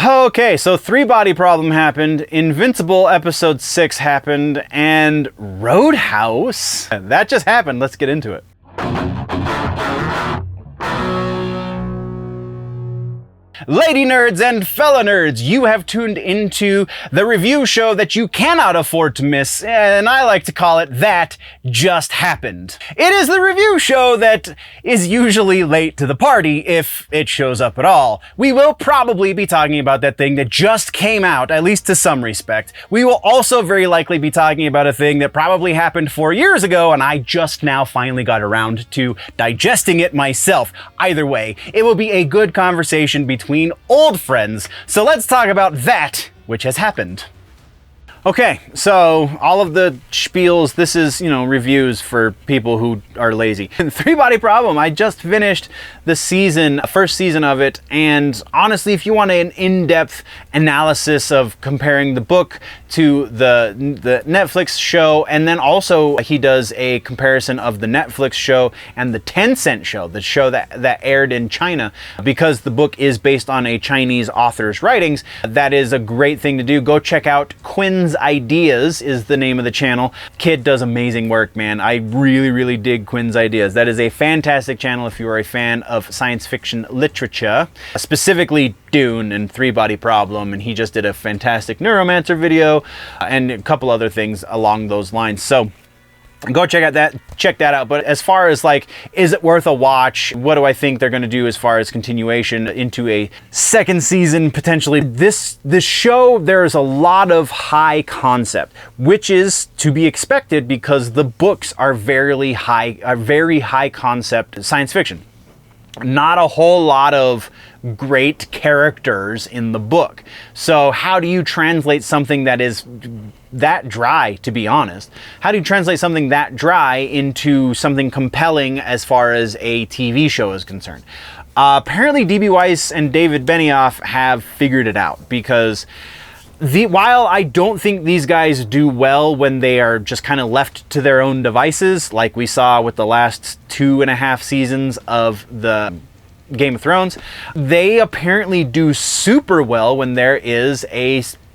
Okay, so 3-body problem happened, Invincible episode 6 happened, and Roadhouse, that just happened. Let's get into it. Lady nerds and fella nerds, you have tuned into the review show that you cannot afford to miss, and I like to call it That Just Happened. It is the review show that is usually late to the party, if it shows up at all. We will probably be talking about that thing that just came out, at least to some respect. We will also very likely be talking about a thing that probably happened 4 years ago, and I just now finally got around to digesting it myself. Either way, it will be a good conversation between old friends. So let's talk about that which has happened. Okay, so all of the spiels, this is, reviews for people who are lazy. 3-body problem, I just finished the first season of it, and honestly, if you want an in-depth analysis of comparing the book to the Netflix show, and then also he does a comparison of the Netflix show and the Tencent show, the show that aired in China, because the book is based on a Chinese author's writings. That is a great thing to do. Go check out Quinn's Ideas is the name of the channel. Kid does amazing work, man. I really dig Quinn's Ideas. That is a fantastic channel if you are a fan of science fiction literature, specifically Dune and 3-body problem, and he just did a fantastic Neuromancer video and a couple other things along those lines. So go check that out. But as far as is it worth a watch? What do I think they're going to do as far as continuation into a second season potentially? This show, there's a lot of high concept, which is to be expected because the books are very high concept science fiction. Not a whole lot of great characters in the book. So how do you translate something that is that dry, to be honest? How do you translate something that dry into something compelling as far as a TV show is concerned? Apparently DB Weiss and David Benioff have figured it out, because while I don't think these guys do well when they are just kind of left to their own devices, like we saw with the last 2.5 seasons of the Game of Thrones, they apparently do super well when there is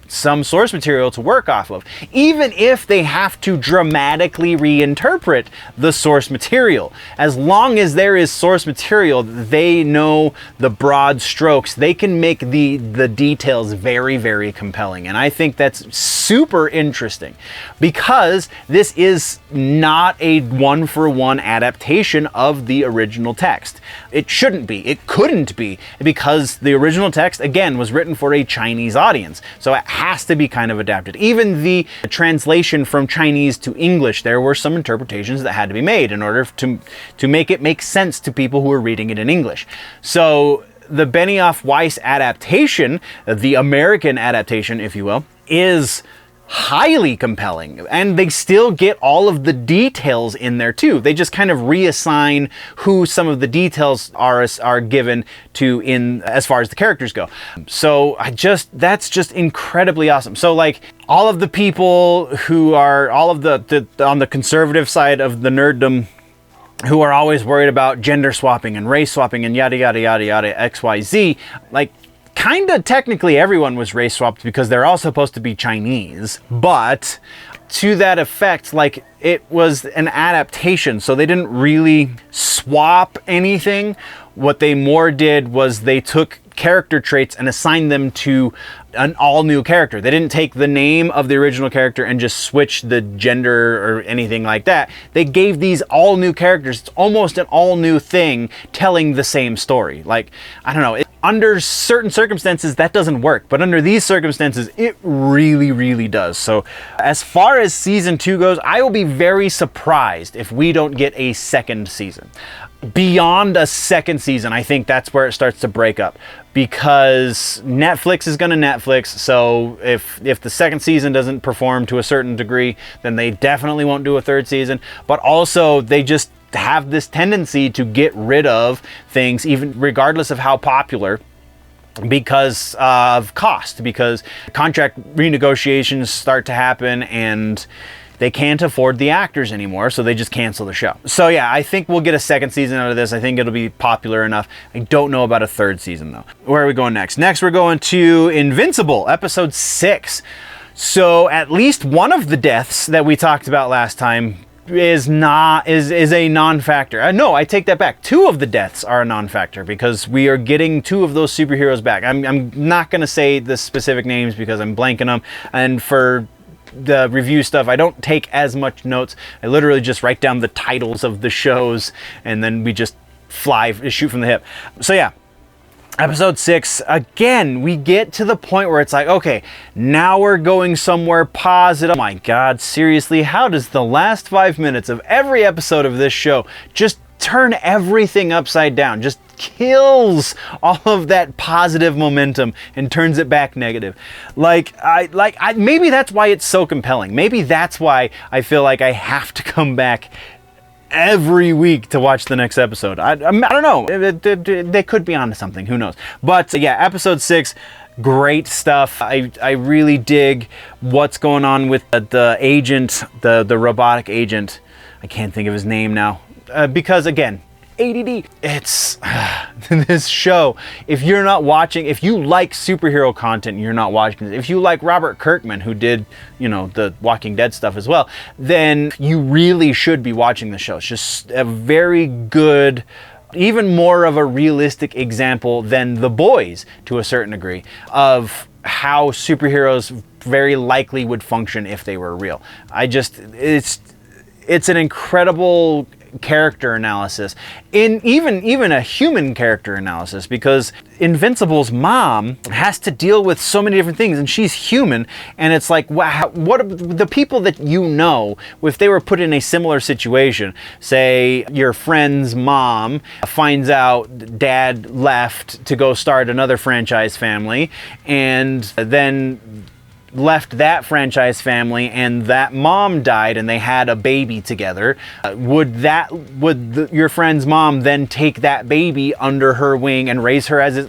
some source material to work off of, even if they have to dramatically reinterpret the source material. As long as there is source material, they know the broad strokes. They can make the details very compelling. And I think that's super interesting, because this is not a one-for-one adaptation of the original text. It shouldn't be. It couldn't be, because the original text, again, was written for a Chinese audience. So it has to be kind of adapted. Even the translation from Chinese to English, there were some interpretations that had to be made in order to make it make sense to people who were reading it in English. So the Benioff-Weiss adaptation, the American adaptation, if you will, is highly compelling, and they still get all of the details in there too. They just kind of reassign who some of the details are given to in as far as the characters go. So that's just incredibly awesome. So all of the people who are on the conservative side of the nerddom, who are always worried about gender swapping and race swapping and yada yada yada yada XYZ, kind of technically everyone was race swapped because they're all supposed to be Chinese, but to that effect, it was an adaptation, so they didn't really swap anything. What they more did was they took character traits and assigned them to an all-new character. They didn't take the name of the original character and just switch the gender or anything like that. They gave these all-new characters. It's almost an all-new thing telling the same story. I don't know. Under certain circumstances, that doesn't work, but under these circumstances, it really does. So as far as season 2 goes, I will be very surprised if we don't get a second season. Beyond a second season, I think that's where it starts to break up, because Netflix is going to Netflix. So if the second season doesn't perform to a certain degree, then they definitely won't do a third season. But also, they just have this tendency to get rid of things, even regardless of how popular, because of cost, because contract renegotiations start to happen, and they can't afford the actors anymore, so they just cancel the show. So yeah, I think we'll get a second season out of this. I think it'll be popular enough. I don't know about a third season though. Where are we going next? Next we're going to Invincible, episode 6. So at least one of the deaths that we talked about last time is a non-factor. No, I take that back. 2 of the deaths are a non-factor because we are getting 2 of those superheroes back. I'm not going to say the specific names because I'm blanking them. And for the review stuff, I don't take as much notes. I literally just write down the titles of the shows and then we just shoot from the hip. So yeah. Episode 6, again, we get to the point where it's like, okay, now we're going somewhere positive. Oh my God, seriously, how does the last 5 minutes of every episode of this show just turn everything upside down? Just kills all of that positive momentum and turns it back negative. Maybe that's why it's so compelling. Maybe that's why I feel like I have to come back every week to watch the next episode. I don't know. They could be onto something. Who knows? But yeah, episode 6, great stuff. I really dig what's going on with the agent, the robotic agent. I can't think of his name now because again, ADD. It's this show. If you're not watching, if you like superhero content, and you're not watching it. If you like Robert Kirkman, who did, the Walking Dead stuff as well, then you really should be watching the show. It's just a very good, even more of a realistic example than The Boys to a certain degree of how superheroes very likely would function if they were real. It's an incredible character analysis, in even a human character analysis, because Invincible's mom has to deal with so many different things and she's human, and it's like, wow, what the people that if they were put in a similar situation, say your friend's mom finds out dad left to go start another franchise family and then left that franchise family and that mom died and they had a baby together, would your friend's mom then take that baby under her wing and raise her as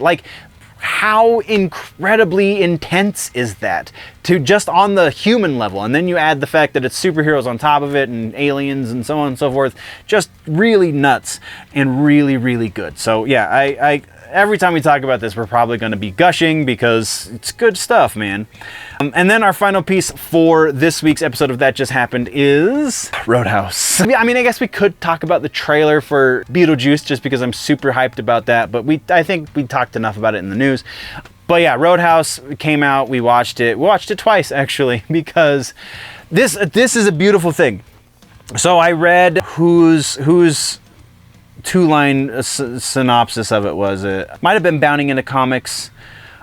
how incredibly intense is that to just on the human level? And then you add the fact that it's superheroes on top of it and aliens and so on and so forth. Just really nuts and really, really good. So yeah, I every time we talk about this, we're probably going to be gushing because it's good stuff, man. And then our final piece for this week's episode of That Just Happened is Roadhouse. I mean, I guess we could talk about the trailer for Beetlejuice just because I'm super hyped about that, but I think we talked enough about it in the news. But yeah, Roadhouse came out, we watched it. We watched it twice, actually, because this is a beautiful thing. So I read whose 2-line synopsis of it was. It might have been Bounding Into Comics.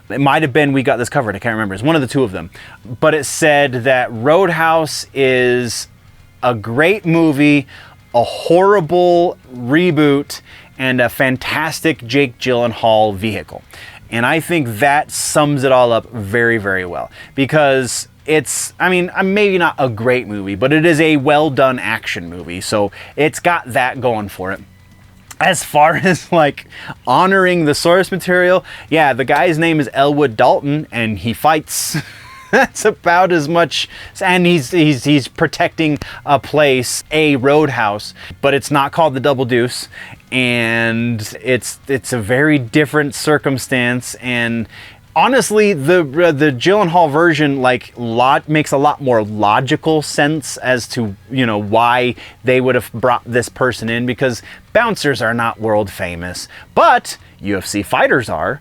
It might have been We Got This Covered. I can't remember. It's one of the 2 of them. But it said that Roadhouse is a great movie, a horrible reboot, and a fantastic Jake Gyllenhaal vehicle. And I think that sums it all up very, very well. Because it's, maybe not a great movie, but it is a well-done action movie. So it's got that going for it. As far as honoring the source material, yeah, the guy's name is Elwood Dalton and he fights. That's about as much, and he's protecting a place, a roadhouse, but it's not called the Double Deuce, and it's a very different circumstance. And honestly, the Gyllenhaal version makes a lot more logical sense as to why they would have brought this person in, because bouncers are not world famous, but UFC fighters are.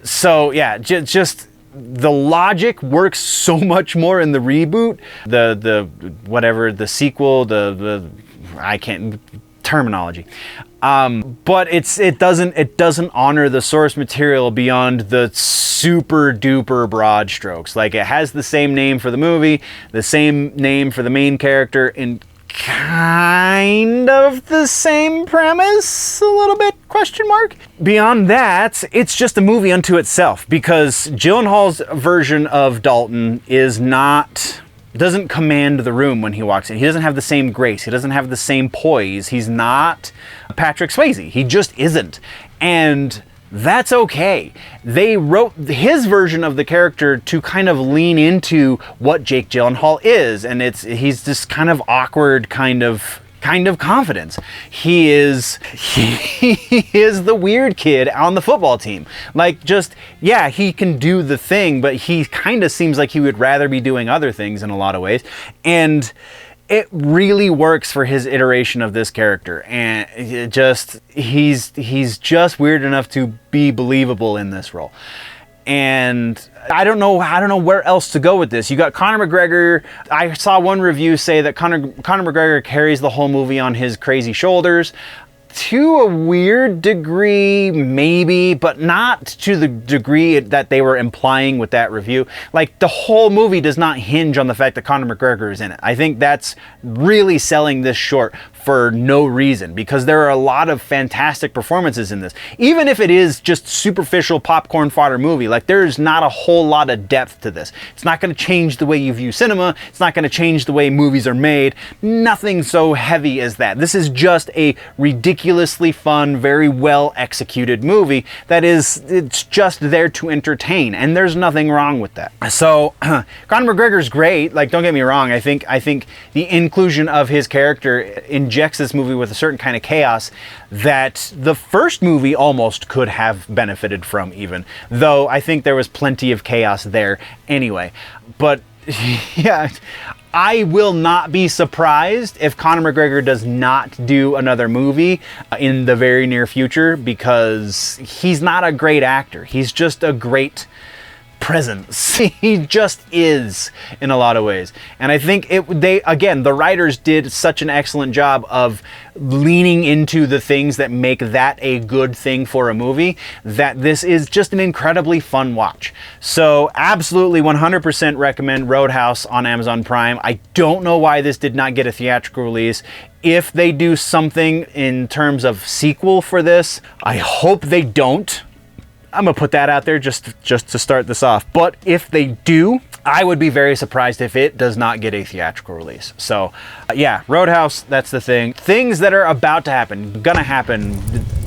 So yeah, just the logic works so much more in the reboot, the sequel, I can't terminology. But it doesn't honor the source material beyond the super duper broad strokes. It has the same name for the movie, the same name for the main character, and kind of the same premise, a little bit, question mark. Beyond that, it's just a movie unto itself, because Gyllenhaal's version of Dalton doesn't command the room when he walks in. He doesn't have the same grace. He doesn't have the same poise. He's not Patrick Swayze. He just isn't. And That's okay. They wrote his version of the character to kind of lean into what Jake Gyllenhaal is, and he's this kind of awkward kind of confidence. He is the weird kid on the football team. Like, just, yeah, he can do the thing, but he kind of seems like he would rather be doing other things in a lot of ways. And it really works for his iteration of this character, and he's just weird enough to be believable in this role. And I don't know where else to go with this. You got Conor McGregor. I saw one review say that Conor McGregor carries the whole movie on his crazy shoulders. To a weird degree, maybe, but not to the degree that they were implying with that review. Like, the whole movie does not hinge on the fact that Conor McGregor is in it. I think that's really selling this short for no reason, because there are a lot of fantastic performances in this. Even if it is just superficial popcorn fodder movie, like, there's not a whole lot of depth to this. It's not going to change the way you view cinema. It's not going to change the way movies are made. Nothing so heavy as that. This is just a ridiculously fun, very well executed movie it's just there to entertain, and there's nothing wrong with that. So Conor McGregor's great. Like, don't get me wrong. I think the inclusion of his character injects this movie with a certain kind of chaos that the first movie almost could have benefited from, even though I think there was plenty of chaos there anyway. But yeah, I will not be surprised if Conor McGregor does not do another movie in the very near future, because he's not a great actor. He's just a great presence. He just is in a lot of ways. And I think the writers did such an excellent job of leaning into the things that make that a good thing for a movie, that this is just an incredibly fun watch. So absolutely 100% recommend Roadhouse on Amazon Prime. I don't know why this did not get a theatrical release. If they do something in terms of sequel for this, I hope they don't. I'm gonna put that out there just to start this off. But if they do, I would be very surprised if it does not get a theatrical release. So yeah, Roadhouse, that's the thing. Things that are about to happen, gonna happen,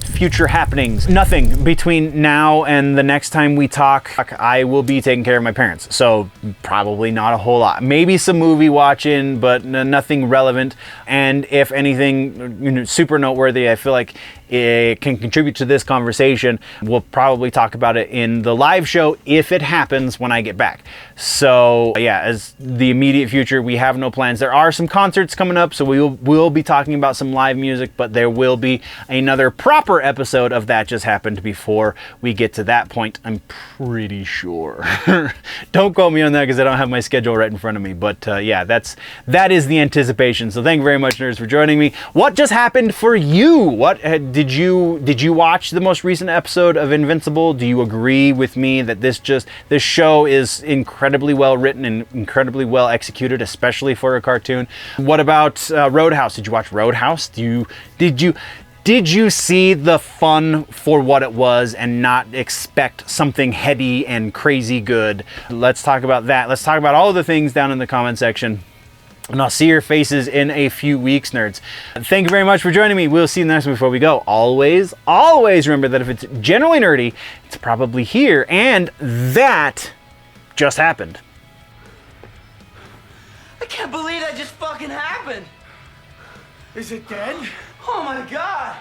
future happenings. Nothing between now and the next time we talk. I will be taking care of my parents, so probably not a whole lot. Maybe some movie watching, but nothing relevant. And if anything, super noteworthy, I feel like it can contribute to this conversation. We'll probably talk about it in the live show if it happens when I get back. So yeah, as the immediate future, we have no plans. There are some concerts coming up, so we'll be talking about some live music, but there will be another proper episode of That Just Happened before we get to that point, I'm pretty sure. Don't quote me on that because I don't have my schedule right in front of me, but yeah, that is the anticipation. So thank you very much, nerds, for joining me. What just happened for you? What did you watch the most recent episode of Invincible? Do you agree with me that this show is incredibly well written and incredibly well executed, especially for a cartoon? What about Roadhouse? Did you watch Roadhouse? Did you see the fun for what it was and not expect something heady and crazy good? Let's talk about that. Let's talk about all of the things down in the comment section. And I'll see your faces in a few weeks, nerds. Thank you very much for joining me. We'll see you next one. Before we go, always remember that if it's generally nerdy, it's probably here. And that just happened. I can't believe that just fucking happened. Is it dead? Oh my God.